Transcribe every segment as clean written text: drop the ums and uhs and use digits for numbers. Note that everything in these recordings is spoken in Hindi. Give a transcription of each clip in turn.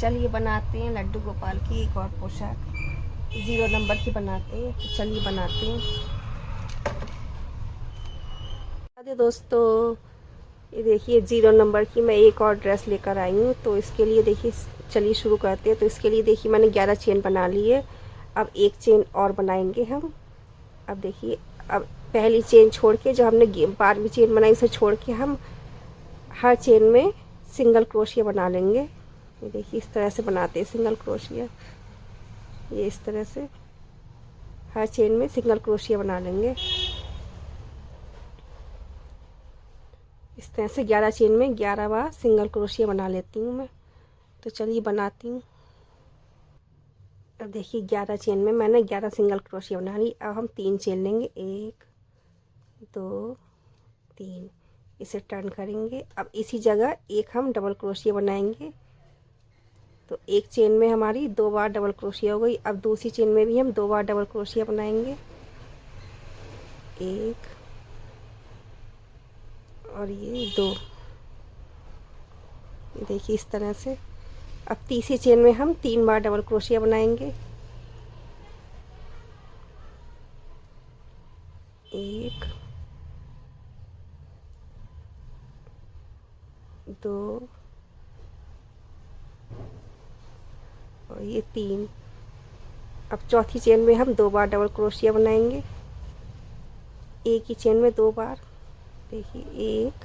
चलिए बनाते हैं लड्डू गोपाल की एक और पोशाक। 0 नंबर की बनाते हैं, तो चलिए बनाते हैं। अरे दोस्तों, ये देखिए 0 नंबर की मैं एक और ड्रेस लेकर आई हूँ। तो इसके लिए देखिए, चलिए शुरू करते हैं। तो इसके लिए देखिए मैंने 11 चेन बना ली है। अब एक चेन और बनाएंगे हम। अब देखिए, अब पहली चेन छोड़ के जो हमने 12वीं चेन बनाई उसे छोड़ के हम हर चेन में सिंगल क्रोशिया बना लेंगे। ये देखिए इस तरह से बनाते हैं सिंगल क्रोशिया। ये इस तरह से हर चेन में सिंगल क्रोशिया बना लेंगे। इस तरह से 11 चेन में 11 बार सिंगल क्रोशिया बना लेती हूँ मैं। तो चलिए बनाती हूँ। अब देखिए 11 चेन में मैंने 11 सिंगल क्रोशिया बना ली। अब हम 3 चेन लेंगे, 1 2 3, इसे टर्न करेंगे। अब इसी जगह एक हम डबल क्रोशिया बनाएंगे। तो एक चेन में हमारी 2 बार डबल क्रोशिया हो गई। अब दूसरी चेन में भी हम 2 बार डबल क्रोशिया बनाएंगे, 1 और ये 2। देखिए इस तरह से। अब तीसरी चेन में हम 3 बार डबल क्रोशिया बनाएंगे, 1 2 और ये 3। अब चौथी चेन में हम 2 बार डबल क्रोशिया बनाएंगे, एक ही चेन में 2 बार। देखिए 1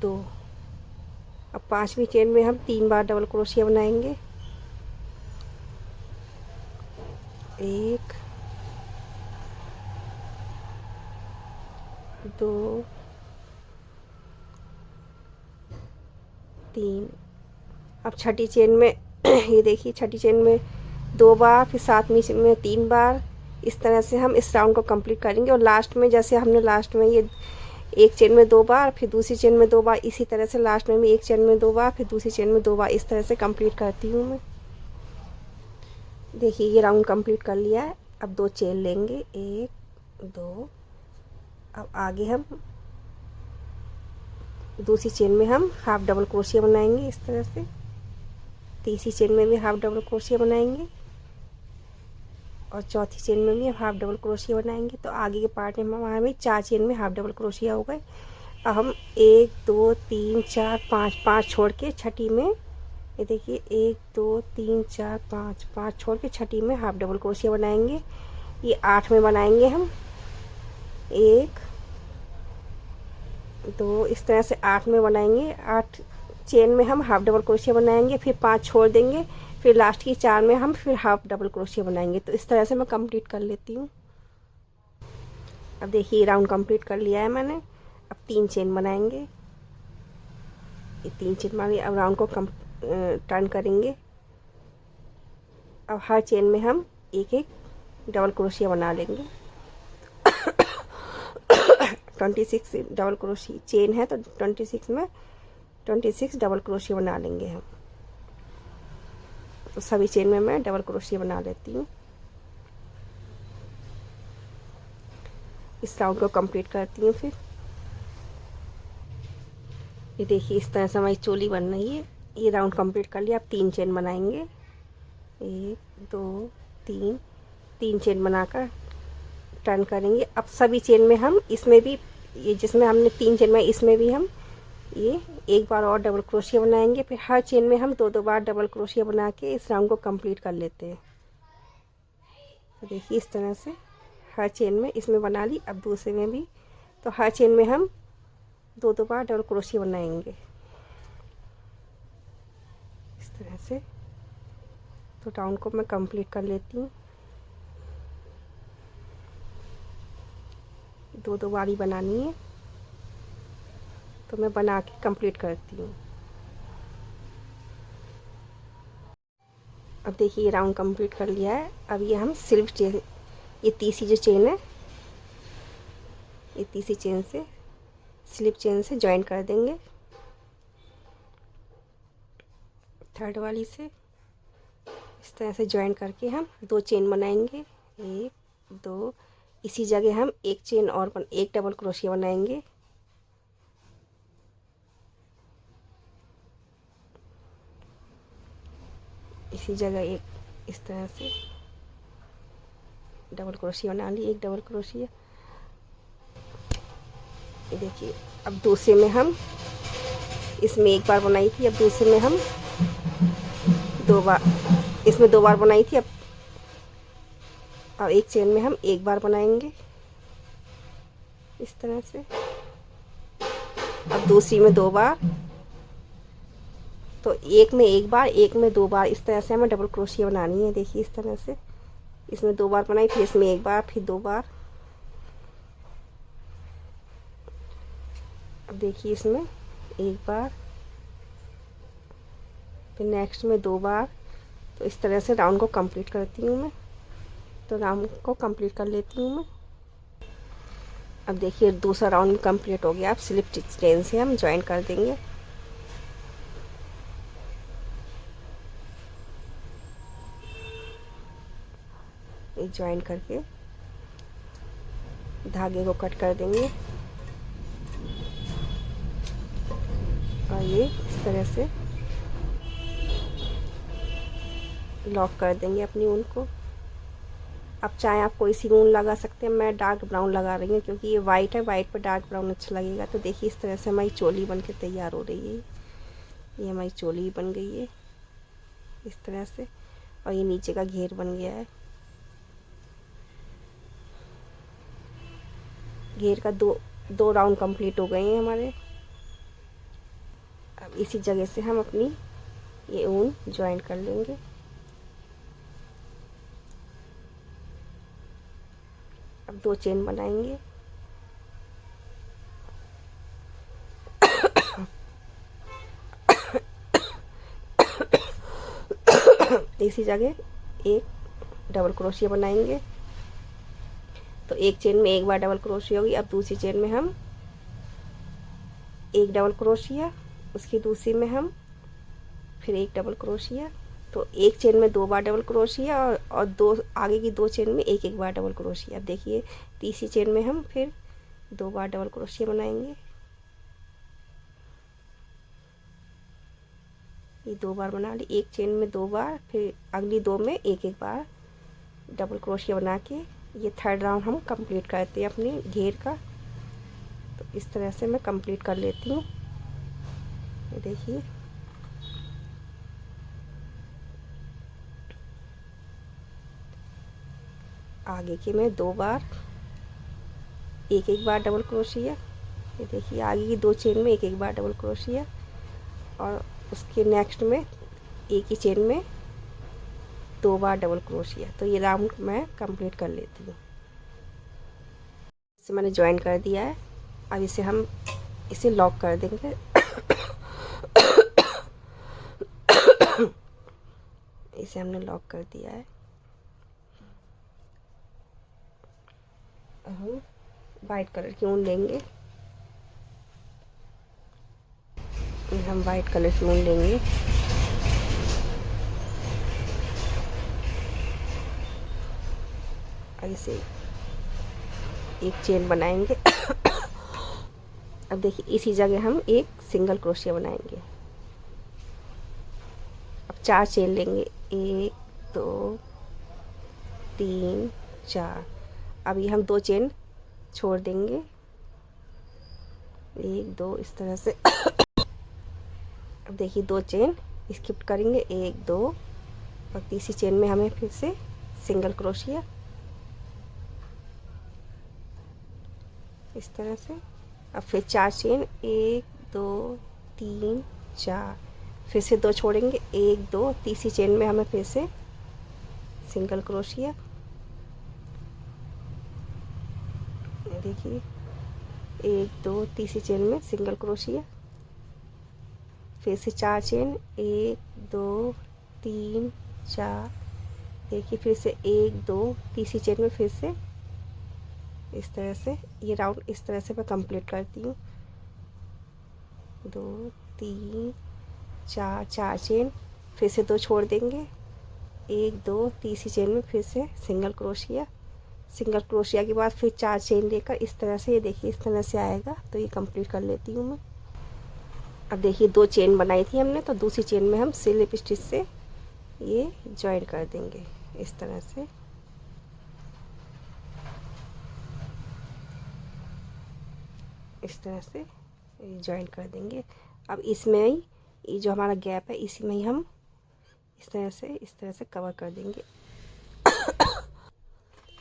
2। अब पांचवी चेन में हम 3 बार डबल क्रोशिया बनाएंगे, 1 2 3। अब छठी चेन में ये देखिए छठी चेन में 2 बार, फिर सातवीं चेन में 3 बार। इस तरह से हम इस राउंड को कंप्लीट करेंगे। और लास्ट में जैसे हमने लास्ट में ये एक चेन में 2 बार, फिर दूसरी चेन में 2 बार, इसी तरह से लास्ट में भी एक चेन में 2 बार, फिर दूसरी चेन में 2 बार, इस तरह से कंप्लीट करती हूँ मैं। देखिए ये राउंड कंप्लीट कर लिया है। अब 2 चेन लेंगे, 1 2। अब आगे हम दूसरी चेन में हम हाफ डबल क्रोशिया बनाएंगे इस तरह से। तीसरी चेन में भी हाफ डबल क्रोशिया बनाएंगे और चौथी चेन में भी हाफ डबल क्रोशिया बनाएंगे। तो आगे के पार्ट में हमारे में 4 चेन में हाफ डबल क्रोशिया हो गए। अब हम 1 2 3 4 5 छोड़ के छठी में, ये देखिए 1 2 3 4 5 छोड़ के छठी में हाफ डबल क्रोशिया बनाएंगे। ये 8 में बनाएंगे हम, 1 2, इस तरह से 8 में बनाएंगे। 8 चेन में हम हाफ डबल क्रोशिया बनाएंगे, फिर 5 छोड़ देंगे, फिर लास्ट की 4 में हम फिर हाफ डबल क्रोशिया बनाएंगे। तो इस तरह से मैं कंप्लीट कर लेती हूँ। अब देखिए राउंड कंप्लीट कर लिया है मैंने। अब 3 चेन बनाएंगे, ये 3 चेन बनाएंगे। अब राउंड को टर्न करेंगे। अब हर चेन में हम एक एक डबल क्रोशिया बना लेंगे। 26 डबल क्रोशिया चेन है, तो 26 में 26 डबल क्रोशिया बना लेंगे हम। तो सभी चेन में मैं डबल क्रोशिया बना लेती हूँ। इस राउंड को कंप्लीट करती हूँ। फिर ये देखिए इस तरह से हमारी चोली बन रही है। ये राउंड कंप्लीट कर लिया। अब 3 चेन बनाएंगे, 1 2 3। 3 चेन बनाकर टर्न करेंगे। अब सभी चेन में हम इसमें भी, ये जिसमें हमने 3 चेन बनाई इसमें भी हम ये एक बार और डबल क्रोशिया बनाएंगे। फिर हर चेन में हम 2 बार डबल क्रोशिया बना के इस राउंड को कंप्लीट कर लेते हैं। तो देखिए इस तरह से हर चेन में इसमें बना ली। अब दूसरे में भी, तो हर चेन में हम 2 बार डबल क्रोशिया बनाएंगे इस तरह से। तो राउंड को मैं कंप्लीट कर लेती हूँ। 2 बारी बनानी है, तो मैं बना के कंप्लीट करती हूँ। अब देखिए ये राउंड कंप्लीट कर लिया है। अब ये हम सिल्क चेन, ये तीसरी जो चेन है, ये तीसरी चेन से स्लिप चेन से ज्वाइन कर देंगे थर्ड वाली से। इस तरह से ज्वाइन करके हम 2 चेन बनाएंगे, 1 2। इसी जगह हम एक चेन और एक डबल क्रोशिया बनाएंगे, इसी जगह एक इस तरह से डबल क्रोशिया बना ली, एक डबल क्रोशिया। देखिए अब दूसरे में हम, इसमें एक बार बनाई थी, अब दूसरे में हम 2 बार, इसमें 2 बार बनाई थी, अब एक चेन में हम एक बार बनाएंगे इस तरह से। अब दूसरी में 2 बार, तो एक में एक बार, एक में 2 बार, इस तरह से हमें डबल क्रोशिया बनानी है। देखिए इस तरह से, इसमें 2 बार बनाई, फिर इसमें एक बार, फिर 2 बार। अब देखिए इसमें एक बार, फिर नेक्स्ट में 2 बार। तो इस तरह से राउंड को कंप्लीट करती हूँ मैं। तो राउंड को कंप्लीट कर लेती हूँ मैं। अब देखिए दूसरा राउंड कंप्लीट हो गया। अब स्लिप चेन से हम ज्वाइन कर देंगे। ये ज्वाइन करके धागे को कट कर देंगे और ये इस तरह से लॉक कर देंगे अपनी ऊन को। अब चाहे आप कोई सी ऊन लगा सकते हैं, मैं डार्क ब्राउन लगा रही हूँ क्योंकि ये वाइट है, वाइट पर डार्क ब्राउन अच्छा लगेगा। तो देखिए इस तरह से हमारी चोली बन के तैयार हो रही है। ये हमारी चोली बन गई है इस तरह से, और ये नीचे का घेर बन गया है। घेर का दो राउंड कंप्लीट हो गए हैं हमारे। अब इसी जगह से हम अपनी ये ऊन ज्वाइन कर लेंगे। अब 2 चेन बनाएंगे। इसी जगह एक डबल क्रोशिया बनाएंगे। तो एक चेन में एक बार डबल क्रोशिया होगी। अब दूसरी चेन में हम एक डबल क्रोशिया, उसकी दूसरी में हम फिर एक डबल क्रोशिया। तो एक चेन में 2 बार डबल क्रोशिया और 2 आगे की 2 चेन में एक एक बार डबल क्रोशिया। देखिए तीसरी चेन में हम फिर 2 बार डबल क्रोशिया बनाएंगे। ये 2 बार बना ली, एक चेन में 2 बार, फिर अगली 2 में एक एक बार डबल क्रोशिया बना के ये 3rd राउंड हम कंप्लीट करते हैं अपने घेर का। तो इस तरह से मैं कंप्लीट कर लेती हूँ। ये देखिए आगे के में 2 बार एक एक बार डबल क्रोशिया। ये देखिए आगे की 2 चेन में एक एक बार डबल क्रोशिया और उसके नेक्स्ट में एक ही चेन में 2 बार डबल क्रोशिया। तो ये राउंड मैं कंप्लीट कर लेती हूँ। इसे मैंने ज्वाइन कर दिया है। अब इसे लॉक कर देंगे। इसे हमने लॉक कर दिया है। हम वाइट कलर की ऊन लेंगे। हम वाइट कलर की ऊन लेंगे। और इसे एक चेन बनाएंगे। अब देखिए इसी जगह हम एक सिंगल क्रोशिया बनाएंगे। अब 4 चेन लेंगे, 1 2 3 4। अब ये हम 2 चेन छोड़ देंगे, 1 2 इस तरह से। अब देखिए 2 चेन स्किप करेंगे, 1 2 और तीसरी चेन में हमें फिर से सिंगल क्रोशिया इस तरह से। अब फिर 4 चेन, 1 2 3 4, फिर से 2 छोड़ेंगे, 1 2, तीसरी चेन में हमें फिर से सिंगल क्रोशिया। देखिए 1 2, तीसरी चेन में सिंगल क्रोशिया, फिर से 4 चेन, 1 2 3 4। देखिए फिर से 1 2, तीसरी चेन में फिर से इस तरह से। ये राउंड इस तरह से मैं कंप्लीट करती हूँ। 2 3 4, 4 चेन, फिर से 2 छोड़ देंगे, 1 2, तीसरी चेन में फिर से सिंगल क्रोशिया। सिंगल क्रोशिया के बाद फिर 4 चेन लेकर इस तरह से, ये देखिए इस तरह से आएगा। तो ये कंप्लीट कर लेती हूँ मैं। अब देखिए 2 चेन बनाई थी हमने, तो दूसरी चेन में हम स्लिप स्टिच से ये ज्वाइन कर देंगे इस तरह से। इस तरह से ज्वाइन कर देंगे। अब इसमें ही ये जो हमारा गैप है इसी में ही हम इस तरह से कवर कर देंगे।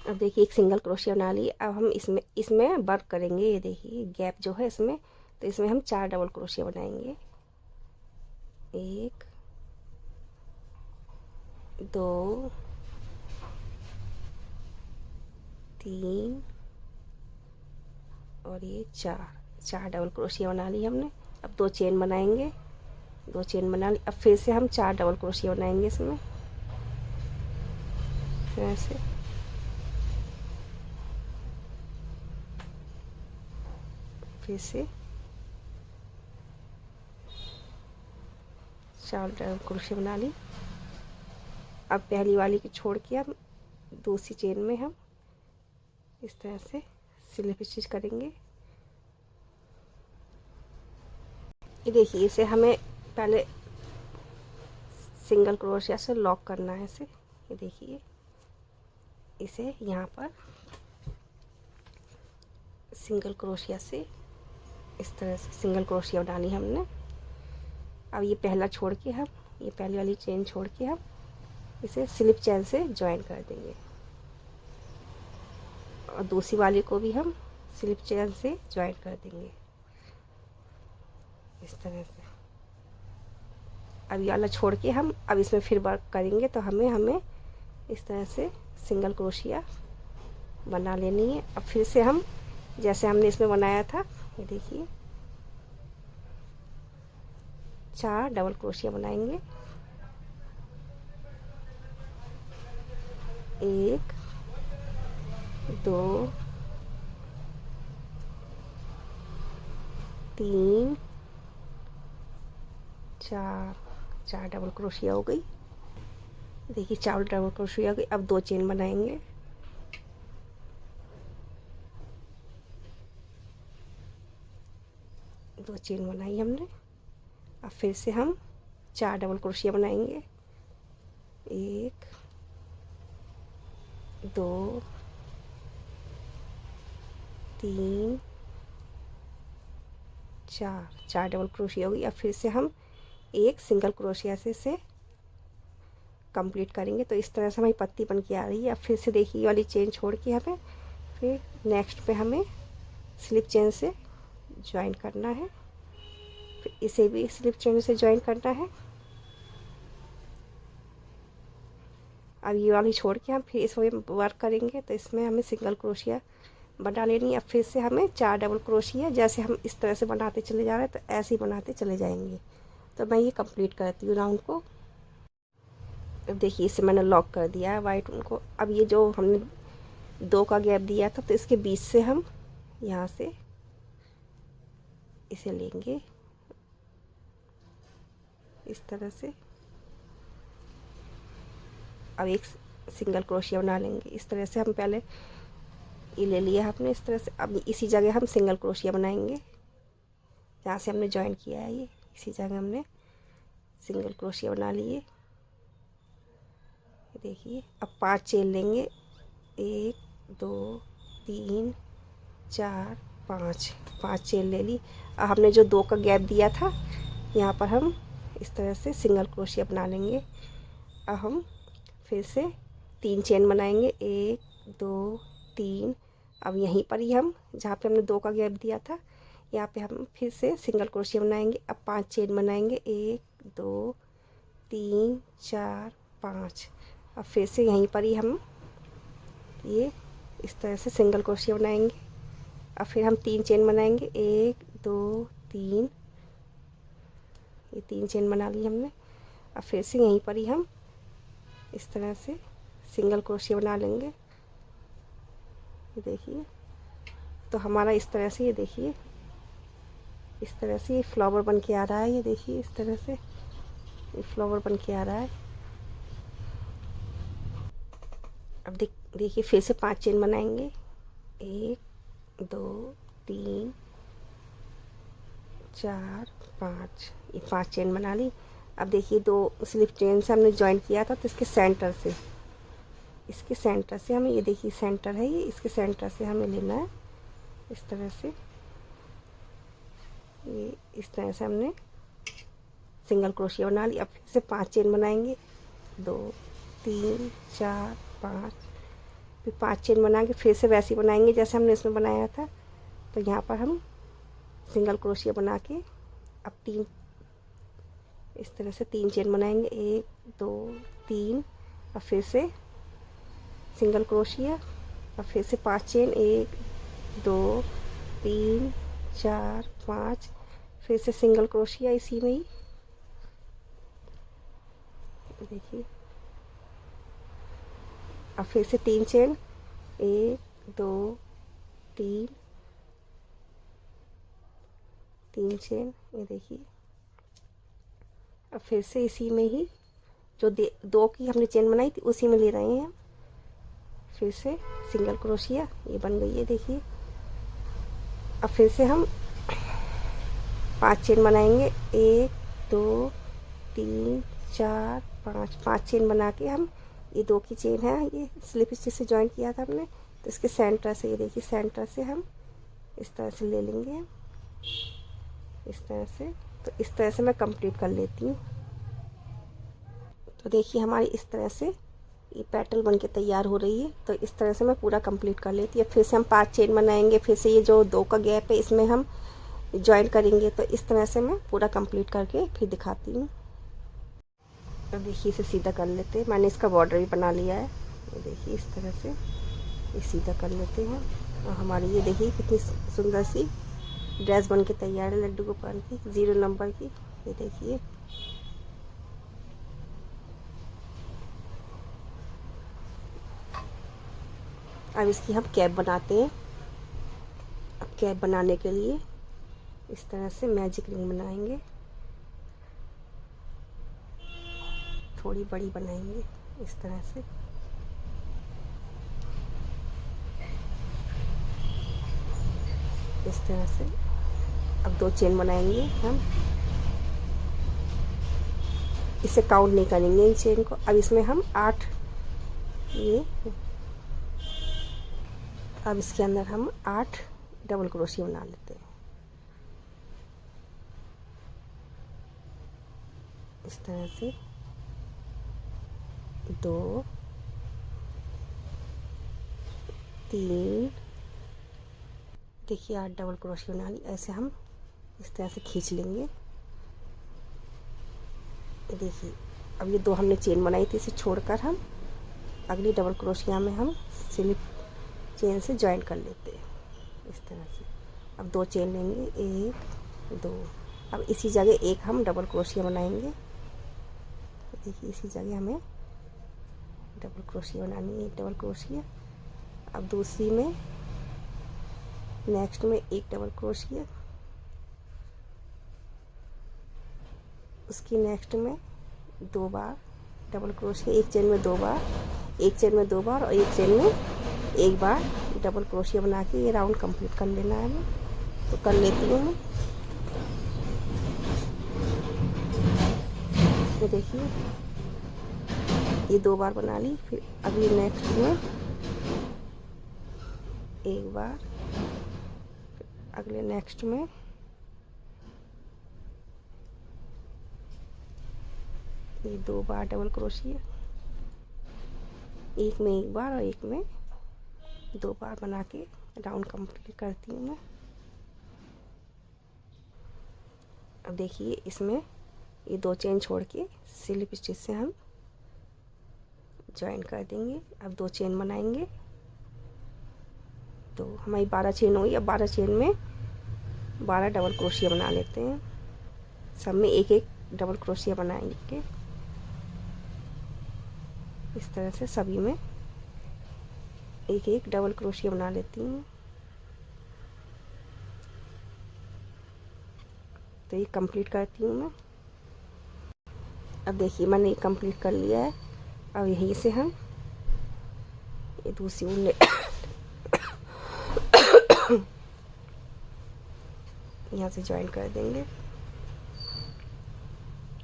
अब देखिए एक सिंगल क्रोशिया बना लिए। अब हम इसमें वर्क करेंगे। ये देखिए गैप जो है इसमें, तो इसमें हम 4 डबल क्रोशिया बनाएंगे। 1 2 3 और ये 4 डबल क्रोशिया बना ली हमने। अब 2 चेन बनाएंगे। 2 चेन बना ली। अब फिर से हम 4 डबल क्रोशिया बनाएंगे इसमें ऐसे। फिर से 4 डबल क्रोशिया बना ली। अब पहली वाली को छोड़ के हम दूसरी चेन में हम इस तरह से स्लिप स्टिच करेंगे। ये देखिए इसे हमें पहले सिंगल क्रोशिया से लॉक करना है इसे। ये देखिए इसे यहाँ पर सिंगल क्रोशिया से इस तरह से सिंगल क्रोशिया डाली हमने। अब ये पहला छोड़ के हम ये पहली वाली चेन छोड़ के हम इसे स्लिप चेन से ज्वाइन कर देंगे और दूसरी वाली को भी हम स्लिप चेन से ज्वाइन कर देंगे इस तरह से। अब ये वाला छोड़ के हम अब इसमें फिर वर्क करेंगे, तो हमें इस तरह से सिंगल क्रोशिया बना लेनी है। अब फिर से हम जैसे हमने इसमें बनाया था, ये देखिए 4 डबल क्रोशिया बनाएंगे। 1 2 3 4 डबल क्रोशिया हो गई। देखिए 4 डबल क्रोशिया हो गई। अब 2 चेन बनाएंगे। दो चेन बनाई हमने। अब फिर से हम 4 डबल क्रोशिया बनाएंगे। 1 2 3 4 डबल क्रोशिया हो गई। अब फिर से हम एक सिंगल क्रोशिया से इसे कंप्लीट करेंगे। तो इस तरह से हमारी पत्ती बन के आ रही है। अब फिर से देखिए वाली चेन छोड़ के हमें फिर नेक्स्ट पे हमें स्लिप चेन से ज्वाइन करना है। फिर इसे भी स्लिप चेन से ज्वाइन करना है। अब ये वाली छोड़ के हम फिर इसमें वर्क करेंगे, तो इसमें हमें सिंगल क्रोशिया बना लेनी है। अब फिर से हमें 4 डबल क्रोशिया, जैसे हम इस तरह से बनाते चले जा रहे हैं तो ऐसे ही बनाते चले जाएंगे। तो मैं ये कंप्लीट करती हूँ राउंड को। अब देखिए इसे मैंने लॉक कर दिया है वाइट उनको। अब ये जो हमने 2 का गैप दिया था, तो इसके बीच से हम यहाँ से इसे लेंगे इस तरह से। अब एक सिंगल क्रोशिया बना लेंगे इस तरह से। हम पहले ये ले लिया हमने इस तरह से। अब इसी जगह हम सिंगल क्रोशिया बनाएंगे जहाँ से हमने ज्वाइन किया है। ये इसी जगह हमने सिंगल क्रोशिया बना लिए। देखिए अब 5 चेन लेंगे। 1 2 3 4 5 चेन ले ली। अब हमने जो 2 का गैप दिया था, यहाँ पर हम इस तरह से सिंगल क्रोशिया बना लेंगे। अब हम फिर से 3 चेन बनाएंगे। 1 2 3। अब यहीं पर ही हम जहाँ पे हमने 2 का गैप दिया था, यहाँ पे हम फिर से सिंगल क्रोशिया बनाएंगे। अब 5 चेन बनाएंगे। 1 2 3 4 5। अब फिर से यहीं पर ही हम ये इस तरह से सिंगल क्रोशिया बनाएंगे। अब फिर हम 3 चेन बनाएंगे। 1 2 3। ये 3 चेन बना ली हमने। अब फिर से यहीं पर ही हम इस तरह से सिंगल क्रोशिया बना लेंगे। ये देखिए, तो हमारा इस तरह से, ये देखिए इस तरह से ये फ्लावर बन के आ रहा है। ये देखिए इस तरह से ये फ्लावर बन के आ रहा है। अब देखिए फिर से 5 चेन बनाएंगे। 1 2 3 4 5। ये 5 चेन बना ली। अब देखिए 2 स्लिप चेन से हमने ज्वाइन किया था, तो इसके सेंटर से हमें, ये देखिए सेंटर है ये, इसके सेंटर से हमें लेना है इस तरह से। ये इस तरह से हमने सिंगल क्रोशिया बना ली। अब फिर से 5 चेन बनाएंगे, 2 3 4 5, फिर 5 चेन बना के फिर से वैसे बनाएंगे जैसे हमने इसमें बनाया था। तो यहाँ पर हम सिंगल क्रोशिया बना के अब 3 इस तरह से 3 चेन बनाएंगे, 1 2 3। अब फिर से सिंगल क्रोशिया, अब फिर से 5 चेन, 1 2 3 4 5, फिर से सिंगल क्रोशिया इसी में ही। देखिए अब फिर से 3 चेन, 1 2 3 3 चेन, ये देखिए। अब फिर से इसी में ही जो 2 की हमने चेन बनाई थी उसी में ले रहे हैं। फिर से सिंगल क्रोशिया, ये बन गई है देखिए। अब फिर से हम 5 चेन बनाएंगे, 1 2 3 4 5, 5 चेन बना के हम, ये 2 की चेन है, ये स्लिप स्टिच से ज्वाइन किया था हमने, तो इसके सेंटर से, ये देखिए सेंटर से हम इस तरह से ले लेंगे, इस तरह से। तो इस तरह से मैं कंप्लीट कर लेती हूँ। तो देखिए हमारी इस तरह से ये पेटल बन के तैयार हो रही है। तो इस तरह से मैं पूरा कंप्लीट कर लेती हूँ। फिर से हम 5 चेन बनाएंगे, फिर से ये जो 2 का गैप है इसमें हम ज्वाइन करेंगे। तो इस तरह से मैं पूरा कंप्लीट करके फिर दिखाती हूँ। तो देखिए इसे सीधा कर लेते हैं, मैंने इसका बॉर्डर भी बना लिया है। ये देखिए इस तरह से ये सीधा कर लेते हैं, और हमारी ये देखिए कितनी सुंदर सी ड्रेस बन के तैयार है लड्डू गोपाल की 0 नंबर की। ये देखिए अब इसकी हम कैप बनाते हैं। अब कैप बनाने के लिए इस तरह से मैजिक रिंग बनाएंगे, थोड़ी बड़ी बनाएंगे इस तरह से। इस तरह से अब 2 चेन बनाएंगे हम, इसे काउंट नहीं करेंगे इन चेन को। अब इसमें हम 8, ये अब इसके अंदर हम 8 डबल क्रोशिया बना लेते हैं इस तरह से। 2 3, देखिए 8 डबल क्रोशिया बना ली। ऐसे हम इस तरह से खींच लेंगे। देखिए अब ये 2 हमने चेन बनाई थी, इसे छोड़कर हम अगली डबल क्रोशिया में हम स्लिप चेन से ज्वाइन कर लेते हैं इस तरह से। अब 2 चेन लेंगे, 1 2। अब इसी जगह एक हम डबल क्रोशिया बनाएंगे। देखिए इसी जगह हमें डबल क्रोशिया बनानी है, एक डबल क्रोशिया। अब दूसरी में नेक्स्ट में एक डबल क्रोशिया, उसकी नेक्स्ट में 2 बार डबल क्रोशिया, एक चेन में 2 बार, एक चेन में 2 बार और एक चेन में 1 बार डबल क्रोशिया बना के ये राउंड कंप्लीट कर लेना है हमें। तो कर लेती हूँ मैं। ये देखिए ये 2 बार बना ली, फिर अगली नेक्स्ट में 1 बार, अगले नेक्स्ट में ये 2 बार डबल क्रोशिया, एक में 1 बार और एक में 2 बार बना के राउंड कंप्लीट करती हूँ मैं। अब देखिए इसमें ये 2 चेन छोड़ के स्लिप स्टिच से हम ज्वाइन कर देंगे। अब 2 चेन बनाएंगे, तो हमारी 12 चेन हुई। अब 12 चेन में 12 डबल क्रोशिया बना लेते हैं। सब में एक एक डबल क्रोशिया बनाएंगे इस तरह से, सभी में एक एक डबल क्रोशिया बना लेती हूँ। तो ये कंप्लीट करती हूँ मैं। अब देखिए मैंने ये कंप्लीट कर लिया है। अब यहीं से हम ये दूसरी ऊन यहाँ से ज्वाइन कर देंगे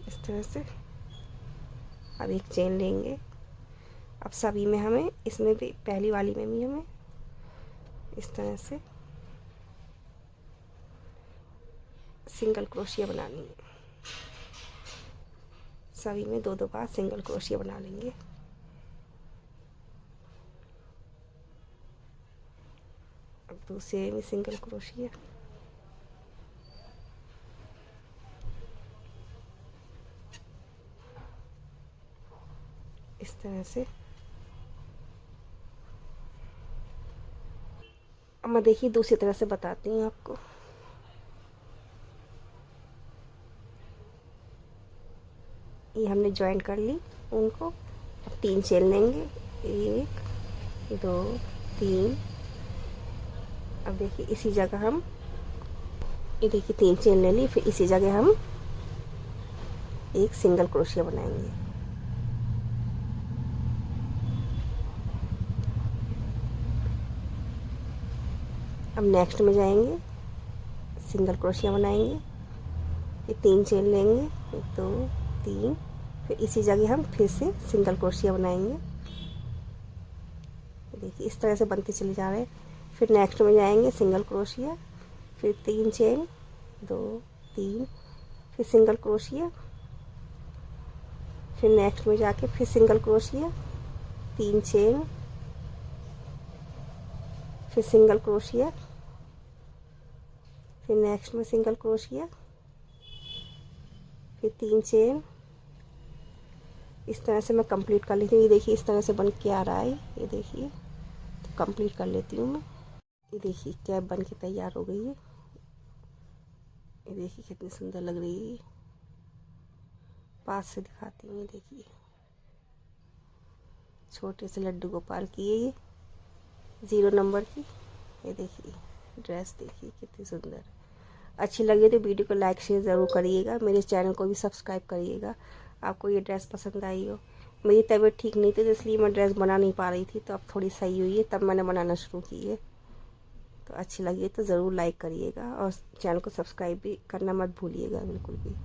इस तरह से। अब एक चेन लेंगे। अब सभी में हमें, इसमें भी पहली वाली में भी हमें इस तरह से सिंगल क्रोशिया बनानी है। सभी में 2-2 बार सिंगल क्रोशिया बना लेंगे। अब दूसरे में सिंगल क्रोशिया, इस तरह से। अब मैं देखिए दूसरी तरह से बताती हूँ आपको। ये हमने ज्वाइन कर ली उनको। अब 3 चेन लेंगे, 1 2 3। अब देखिए इसी जगह हम, ये देखिए 3 चेन ले ली, फिर इसी जगह हम एक सिंगल क्रोशिया बनाएंगे। अब नेक्स्ट में जाएंगे, सिंगल क्रोशिया बनाएंगे। ये 3 चेन लेंगे, 1 2 3, फिर इसी जगह हम फिर से सिंगल क्रोशिया बनाएंगे। देखिए इस तरह से बनते चले जा रहे हैं। फिर नेक्स्ट में जाएंगे, सिंगल क्रोशिया, फिर 3 चेन 2 3, फिर सिंगल क्रोशिया, फिर नेक्स्ट में जाके फिर सिंगल क्रोशिया, 3 चेन, फिर सिंगल क्रोशिया, फिर नेक्स्ट में सिंगल क्रोशिया, फिर 3 चेन। इस तरह से मैं कंप्लीट कर लेती हूँ। ये देखिए इस तरह से बन के आ रहा है। ये देखिए, तो कंप्लीट कर लेती हूँ मैं। ये देखिए कैप बन के तैयार हो गई है। ये देखिए कितनी सुंदर लग रही है। पास से दिखाती हूँ। ये देखिए छोटे से लड्डू गोपाल की है ये, 0 नंबर की। ये देखिए ड्रेस, देखिए कितनी सुंदर। अच्छी लगे तो वीडियो को लाइक शेयर ज़रूर करिएगा। मेरे चैनल को भी सब्सक्राइब करिएगा। आपको ये ड्रेस पसंद आई हो। मेरी तबीयत ठीक नहीं थी तो इसलिए मैं ड्रेस बना नहीं पा रही थी, तो अब थोड़ी सही हुई है, तब मैंने बनाना शुरू की है। तो अच्छी लगी तो ज़रूर लाइक करिएगा और चैनल को सब्सक्राइब भी करना मत भूलिएगा बिल्कुल भी।